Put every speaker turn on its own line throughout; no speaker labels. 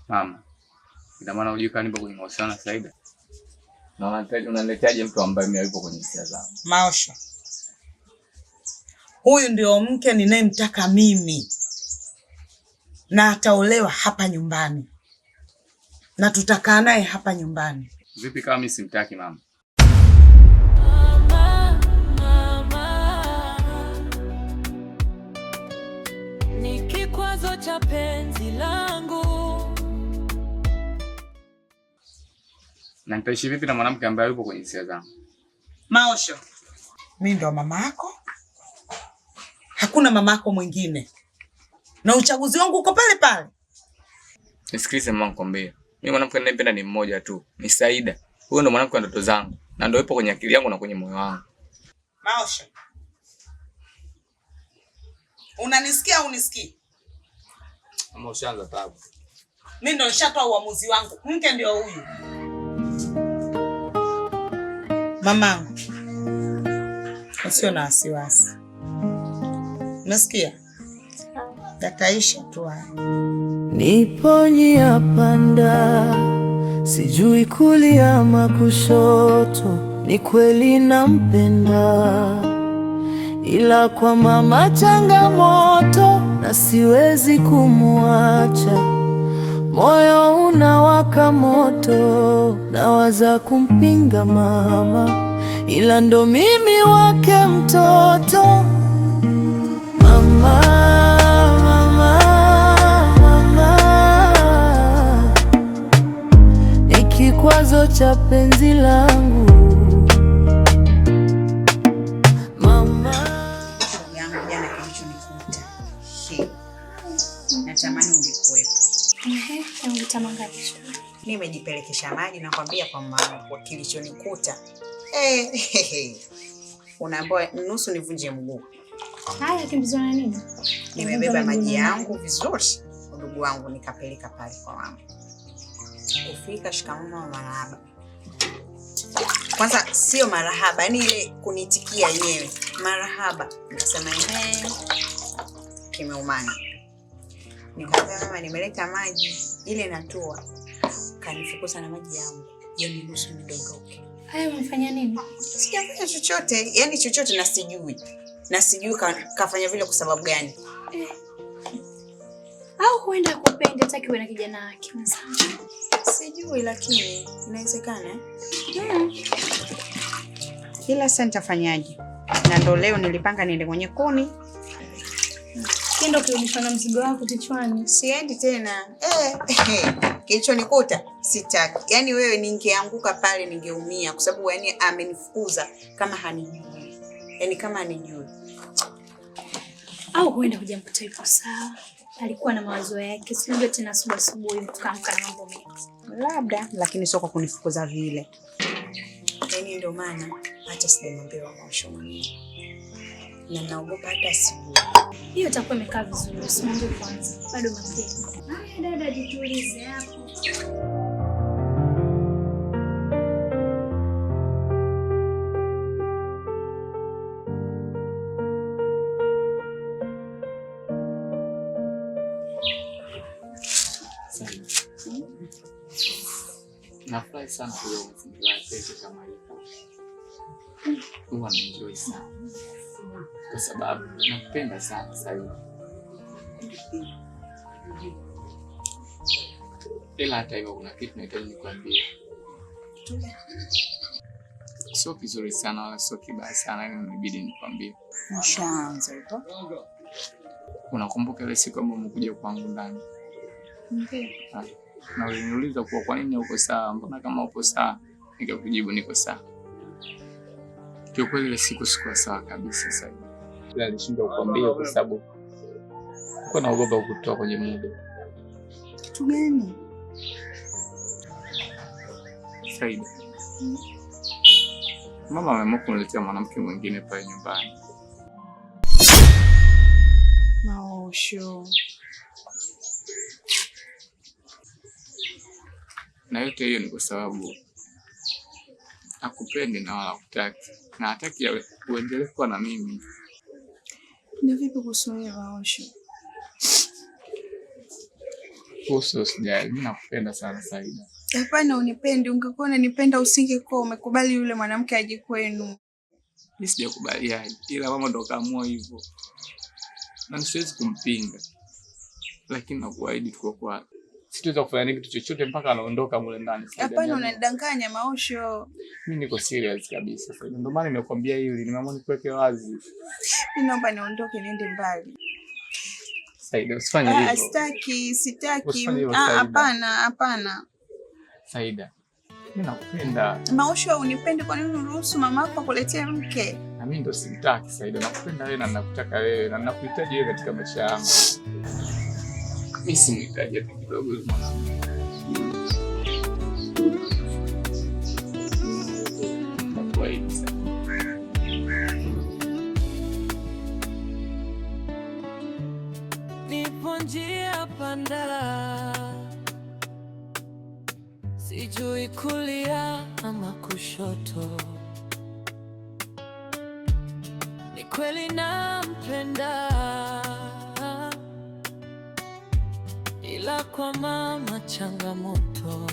Mama, ina maana hujui kama nipo kwenye mahusiano na Saida? Na unaletaje mtu ambaye mimi yupo kwenye hisia zangu?
Maosha, huyu ndio mke ninayemtaka mimi, na ataolewa hapa nyumbani na tutakaa naye hapa nyumbani.
Vipi kama mimi simtaki mama?
Ni kikwazo cha penzi langu.
Na nitaishi vipi na mwanamke ambaye yupo kwenye hisia zangu?
Maosho, mimi ndo mama yako, hakuna mama yako mwingine, na uchaguzi wangu uko pale pale.
Nisikilize mama, nikwambie. Mimi mwanamke ninayempenda ni mmoja tu, ni Saida. Huyo ndo mwanamke wa ndoto zangu na ndio yupo kwenye akili yangu na kwenye moyo wangu.
Maosho, unanisikia au unisikii?
Mama, ushaanza tabu.
Mimi ndo nishatoa uamuzi wangu, mke ndio huyu. Mamangu, usio na wasiwasi. Unasikia? Yataisha tu haya.
Nipo njia panda, sijui kulia ama kushoto. Ni kweli nampenda, ila kwa mama changamoto, na siwezi kumwacha. Moyo unawaka moto, nawaza kumpinga mama, ila ndo mimi wake mtoto. Mama, mama, mama, ni kikwazo cha penzi langu. Mama
yangu jana kilichonikuta. Natamani ungekuwepo. Nimejipelekesha maji na kwambia kwa mama kwa kilichonikuta. Unaambiwa nusu nivunje mguu.
Haya, kimbizwa na nini?
Nimebeba maji yangu vizuri, ndugu wangu, nikapeleka pale kwa mama. Kufika shikamoo mama, marahaba. Kwanza sio marahaba, yani ile kunitikia yenyewe. Marahaba. Nikasema kimeumana. Nikamwambia mama, nimeleta maji, ile natoa. Kanifukuza na maji yangu. Hiyo ni nusu nidondoke.
Haya, umefanya nini?
Sijafanya chochote, yani chochote na sijui. Na sijui kafanya vile kwa sababu gani.
Au huenda kupenda hata kiwe na kijana wake.
Sijui, lakini inawezekana. Ila sasa nitafanyaje? Na ndo leo nilipanga niende kwenye kuni.
Ndio kirudisha na mzigo wako kichwani.
Siendi tena. Kilichonikuta sitaki. Yaani wewe ningeanguka pale ningeumia kwa sababu yani amenifukuza kama hanijui. Yaani kama hanijui.
Au huenda hujamkuta yuko sawa. Alikuwa na mawazo yake. Sio tena asubuhi tukaamka na mambo mengi.
Labda, lakini sio kwa kunifukuza vile. Yaani ndio maana hata sijamwambia Maosho mwenyewe. Na naogopa hata asijue.
Hiyo itakuwa imekaa vizuri. Usimwambie kwanza. Bado mapema. Haya dada, jitulize hapo.
Nafurahi sana kuona mazingira yake kama hivi. Huwa naenjoy sana. Kwa sababu napenda sana Saida. Ila hata hivyo kuna kitu nahitaji nikwambie. Sio kizuri sana wala sio kibaya sana, inabidi nikwambie.
Ushaanza hivyo.
Unakumbuka ile siku ambayo umekuja kwangu ndani?
Ndiyo.
Na uliniuliza kwa nini uko sawa? Mbona kama uko sawa? Nikakujibu niko sawa. Kiukweli ile siku sikuwa sawa kabisa Saida. Ila nilishindwa kukwambia kwa sababu nilikuwa naogopa kukutoa kwenye muda.
Kitu gani?
Saida. Mama ameamua kuniletea mwanamke mwingine pale nyumbani.
Maosho.
Na yote hiyo ni kwa sababu hakupendi na wala hutaki. Na hataki uendelee kuwa na mimi.
Ni vipi kuhusu wewe Maosho?
Kuhusu usijali, mimi nakupenda sana Saida.
Hapana, unipendi. Ungekuwa unanipenda usingekuwa umekubali yule mwanamke aje kwenu.
Mimi sijakubaliaje, ila mama ndo kaamua hivyo. Na siwezi kumpinga. Lakini nakuahidi tuko kwa sitaweza kufanya kitu chochote mpaka anaondoka mule ndani.
Hapana, unanidanganya Maosho.
Mimi niko serious kabisa. Sasa ndio maana nimekuambia hili, nimeamua nikuweke wazi.
Mimi naomba niondoke niende mbali.
Saida, usifanye hivyo.
Sitaki. Hapana.
Saida, mimi nakupenda.
Maosho, unipendi, kwa nini uruhusu mamako akuletee mke?
Na mimi ndo simtaki Saida, nakupenda wewe na nakutaka wewe na nakuhitaji wewe katika maisha yangu. Mimi simhitaji hata kidogo mwanangu.
Nipo njia panda, sijui kulia ama kushoto. Ni kweli nampenda, ila kwa mama changamoto,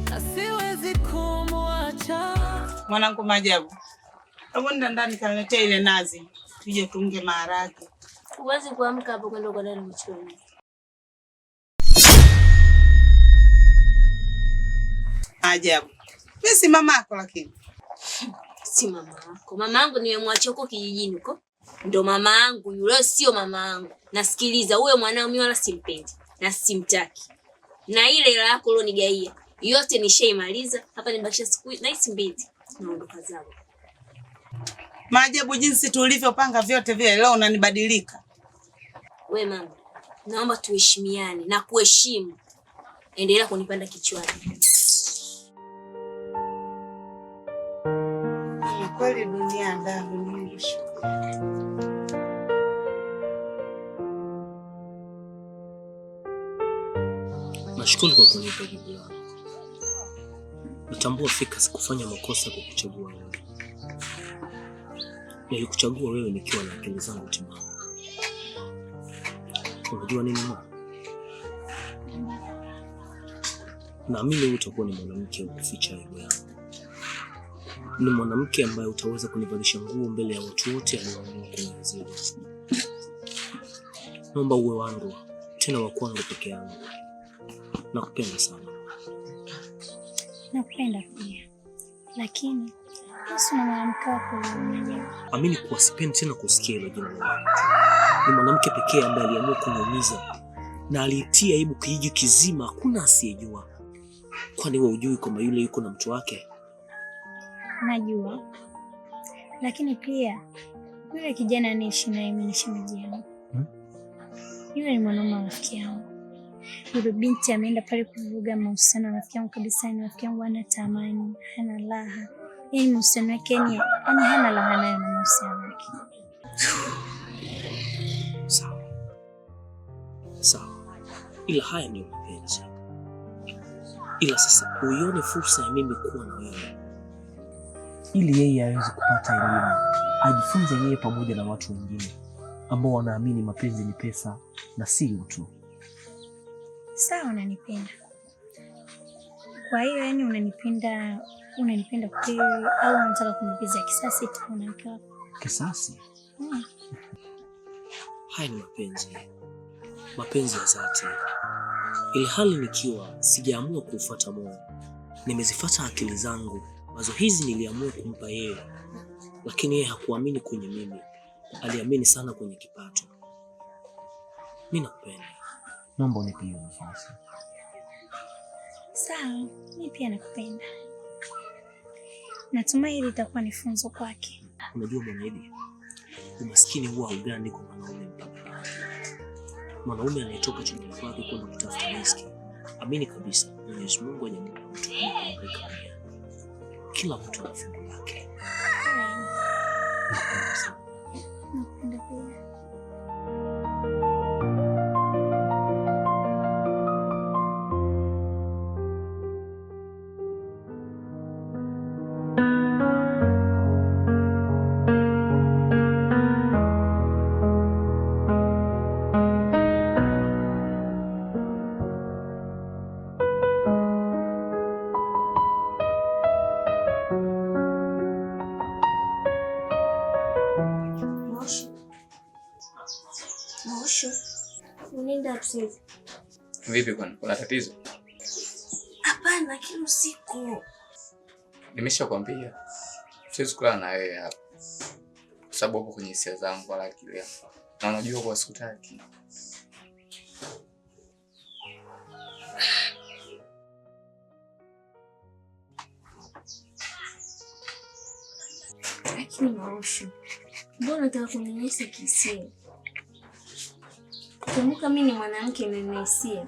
na siwezi kumwacha.
Mwanangu Maajabu, hebu nenda ndani kaniletea ile nazi tuje tuunge maharage.
Huwezi kuamka hapo kwenda kwa dada mchoni.
Maajabu, mimi si mamako lakini.
Si mama yako. Mama yangu nimemwachia huko kijijini huko. Ndo mama yangu yule, sio mama yangu. Nasikiliza, huyo mwanao mimi wala simpendi na simtaki. Na ile hela yako ulionigaia yote nishaimaliza. Hapa nimebakisha siku na hizi mbili. Naondoka zangu.
Maajabu, jinsi tulivyopanga vyote vile leo unanibadilika.
We mama, naomba tuheshimiane na kuheshimu. Endelea kunipanda kichwani.
Kweli dunia ndani Mungu.
Nashukuru kwa kunipa jibu langu. Natambua fika sikufanya makosa kwa kuchagua wewe. Nilikuchagua wewe nikiwa na akili zangu timamu. Unajua nini mama? Naamini wewe utakuwa ni mwanamke wa kuficha aibu yangu. Ni mwanamke ambaye utaweza kunivalisha nguo mbele ya watu wote alioamua kuniazia. Naomba uwe wangu, tena wa kwangu peke yangu. Nakupenda sana.
Nakupenda pia. Lakini usi na mwanamke wako mwenyewe.
Amini kuwa sipendi tena kusikia hilo jina lako. Ni mwanamke pekee ambaye aliamua kuniumiza na aliitia aibu kijiji kizima, hakuna asiyejua. Kwani wewe hujui kwamba yule yuko na mtu wake?
Najua. Lakini pia yule kijana anaishi naye mimi ni shemeji yangu. Yule ni mwanaume wa rafiki yangu. Yule binti ameenda pale kuvuruga mahusiano na rafiki yangu kabisa. Ni rafiki yangu hana tamani, hana raha. Yaani mahusiano yake yani hana raha nayo na mahusiano yake.
Sawa. Ila haya ndio mapenzi. Ila sasa uione fursa ya mimi kuwa na wewe, ili yeye aweze kupata elimu, ajifunze yeye pamoja na watu wengine ambao wanaamini mapenzi ni pesa na si utu.
Sawa, unanipenda. Kwa hiyo yani unanipenda kweli au unataka kunipizia kisasi tu mwanamke wako?
Kisasi? Haya ni mapenzi. Mapenzi ya dhati. Ili hali nikiwa sijaamua kufuata moyo, nimezifuata akili zangu. Wazo hizi niliamua kumpa yeye, lakini yeye hakuamini kwenye mimi. Aliamini sana kwenye kipato. Mimi nakupenda. Naomba unipe nafasi.
Sawa, mimi pia nakupenda. Natumai hili litakuwa ni funzo kwake.
Unajua Mwanaidi, umaskini huwa haugandi kwa mwanaume mpaka. Mwanaume anayetoka chumbani kwake kwenda kutafuta riziki, amini kabisa Mwenyezi Mungu hajampa mtu kuhangaika. Kila mtu ana fungu lake.
Nakupenda pia.
Unaenda upstairs?
Vipi kwani? Kuna tatizo?
Hapana, kila usiku.
Nimeshakwambia. Siwezi kulala na wewe hapa. Kwa sababu uko kwenye hisia zangu wala akili yako. Na unajua kwa sikutaki.
Lakini Maosho, mbona unataka kuninyanyasa kihisia? Kumbuka mimi ni mwanamke na nina hisia.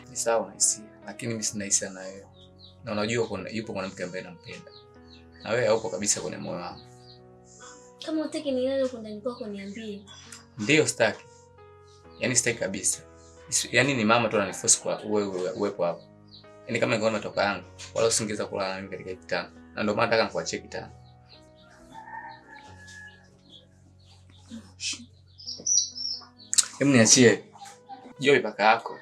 Ni sawa na hisia, lakini mimi sina hisia na wewe. Na unajua yupo mwanamke ambaye nampenda. Na wewe haupo kabisa kwenye moyo wangu.
Kama unataka nilale huko ndani kwako niambie.
Ndio sitaki. Yaani sitaki kabisa. Yaani ni mama tu ananiforce kwa wewe uwepo hapo. Yaani kama ingekuwa matoka yangu, wala usingeweza kulala na mimi katika kitanda. Na ndio maana nataka nikuachie kitanda. Hebu niachie. Jua mipaka yako.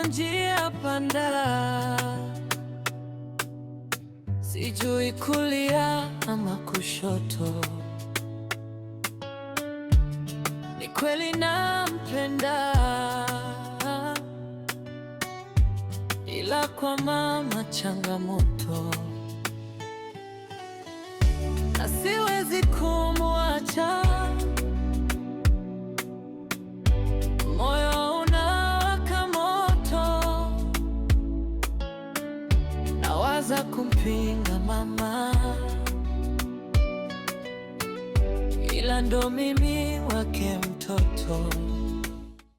Njia panda, sijui kulia ama kushoto. Ni kweli nampenda, ila kwa mama changamoto, na siwezi kumwacha. Moyo nawaza kumpinga mama, ila ndo mimi wake mtoto.